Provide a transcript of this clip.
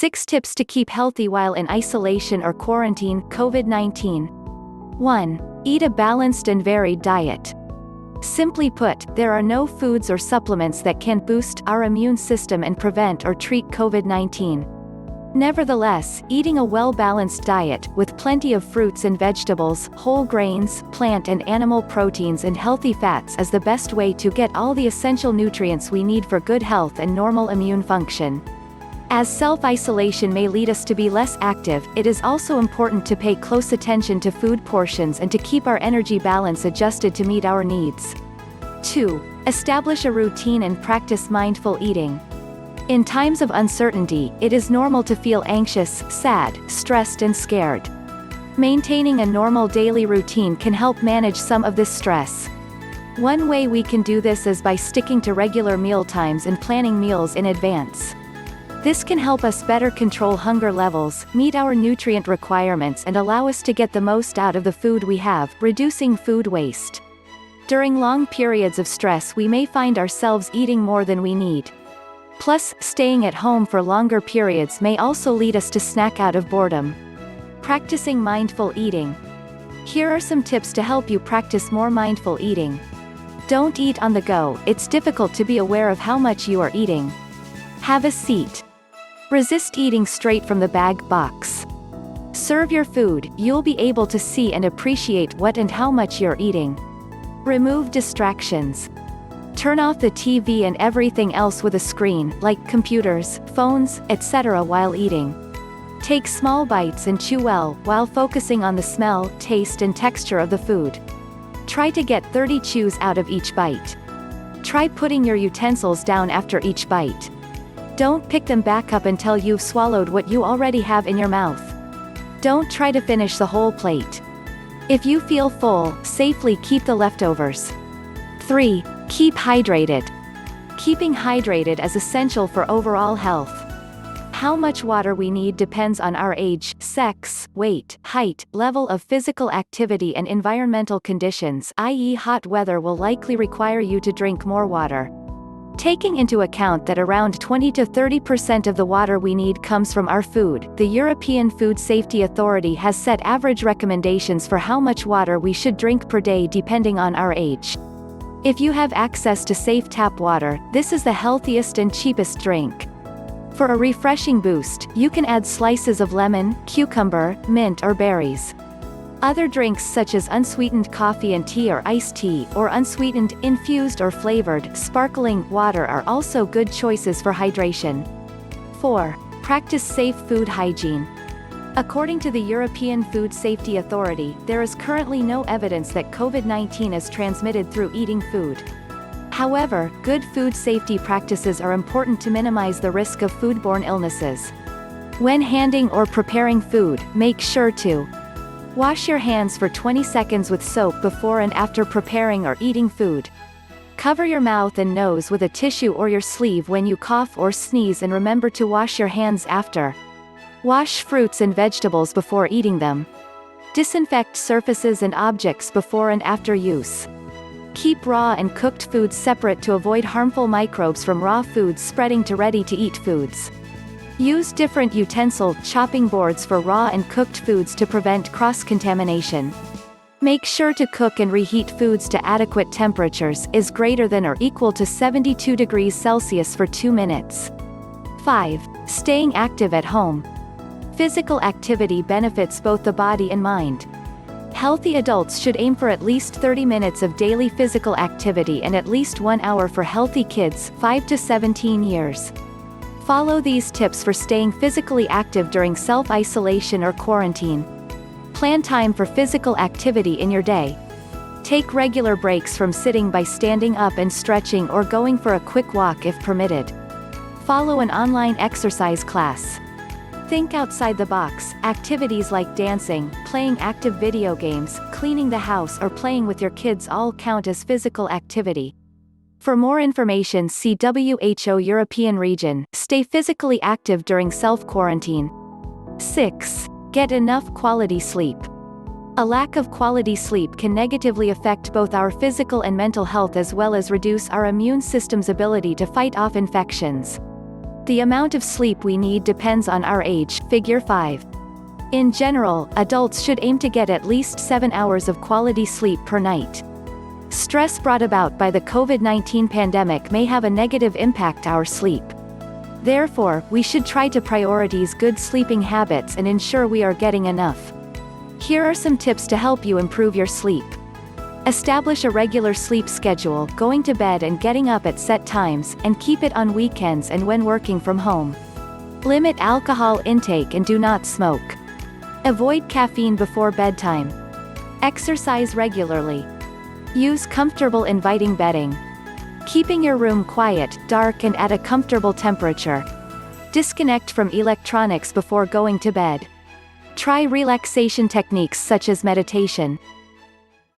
6 tips to keep healthy while in isolation or quarantine, COVID-19. 1. Eat a balanced and varied diet. Simply put, there are no foods or supplements that can boost our immune system and prevent or treat COVID-19. Nevertheless, eating a well-balanced diet, with plenty of fruits and vegetables, whole grains, plant and animal proteins and healthy fats is the best way to get all the essential nutrients we need for good health and normal immune function. As self-isolation may lead us to be less active, it is also important to pay close attention to food portions and to keep our energy balance adjusted to meet our needs. 2. Establish a routine and practice mindful eating. In times of uncertainty, it is normal to feel anxious, sad, stressed and scared. Maintaining a normal daily routine can help manage some of this stress. One way we can do this is by sticking to regular meal times and planning meals in advance. This can help us better control hunger levels, meet our nutrient requirements and allow us to get the most out of the food we have, reducing food waste. During long periods of stress we may find ourselves eating more than we need. Plus, staying at home for longer periods may also lead us to snack out of boredom. Practicing mindful eating. Here are some tips to help you practice more mindful eating. Don't eat on the go, it's difficult to be aware of how much you are eating. Have a seat. Resist eating straight from the bag box. Serve your food, you'll be able to see and appreciate what and how much you're eating. Remove distractions. Turn off the TV and everything else with a screen, like computers, phones, etc. while eating. Take small bites and chew well, while focusing on the smell, taste and texture of the food. Try to get 30 chews out of each bite. Try putting your utensils down after each bite. Don't pick them back up until you've swallowed what you already have in your mouth. Don't try to finish the whole plate. If you feel full, safely keep the leftovers. 3. Keep hydrated. Keeping hydrated is essential for overall health. How much water we need depends on our age, sex, weight, height, level of physical activity and environmental conditions, i.e. hot weather will likely require you to drink more water. Taking into account that around 20 to 30% of the water we need comes from our food, the European Food Safety Authority has set average recommendations for how much water we should drink per day depending on our age. If you have access to safe tap water, this is the healthiest and cheapest drink. For a refreshing boost, you can add slices of lemon, cucumber, mint or berries. Other drinks such as unsweetened coffee and tea or iced tea, or unsweetened, infused or flavored, sparkling water are also good choices for hydration. 4. Practice safe food hygiene. According to the European Food Safety Authority, there is currently no evidence that COVID-19 is transmitted through eating food. However, good food safety practices are important to minimize the risk of foodborne illnesses. When handing or preparing food, make sure to wash your hands for 20 seconds with soap before and after preparing or eating food. Cover your mouth and nose with a tissue or your sleeve when you cough or sneeze and remember to wash your hands after. Wash fruits and vegetables before eating them. Disinfect surfaces and objects before and after use. Keep raw and cooked foods separate to avoid harmful microbes from raw foods spreading to ready-to-eat foods. Use different utensil chopping boards for raw and cooked foods to prevent cross-contamination. Make sure to cook and reheat foods to adequate temperatures is greater than or equal to 72 degrees Celsius for 2 minutes. 5. Staying active at home. Physical activity benefits both the body and mind. Healthy adults should aim for at least 30 minutes of daily physical activity and at least 1 hour for healthy kids, 5 to 17 years. Follow these tips for staying physically active during self-isolation or quarantine. Plan time for physical activity in your day. Take regular breaks from sitting by standing up and stretching or going for a quick walk if permitted. Follow an online exercise class. Think outside the box. Activities like dancing, playing active video games, cleaning the house or playing with your kids all count as physical activity. For more information see WHO European region. Stay physically active during self-quarantine. 6. Get enough quality sleep. A lack of quality sleep can negatively affect both our physical and mental health as well as reduce our immune system's ability to fight off infections. The amount of sleep we need depends on our age, figure 5. In general, adults should aim to get at least 7 hours of quality sleep per night. Stress brought about by the COVID-19 pandemic may have a negative impact on our sleep. Therefore, we should try to prioritize good sleeping habits and ensure we are getting enough. Here are some tips to help you improve your sleep. Establish a regular sleep schedule, going to bed and getting up at set times, and keep it on weekends and when working from home. Limit alcohol intake and do not smoke. Avoid caffeine before bedtime. Exercise regularly. Use comfortable inviting bedding. Keeping your room quiet, dark and at a comfortable temperature. Disconnect from electronics before going to bed. Try relaxation techniques such as meditation.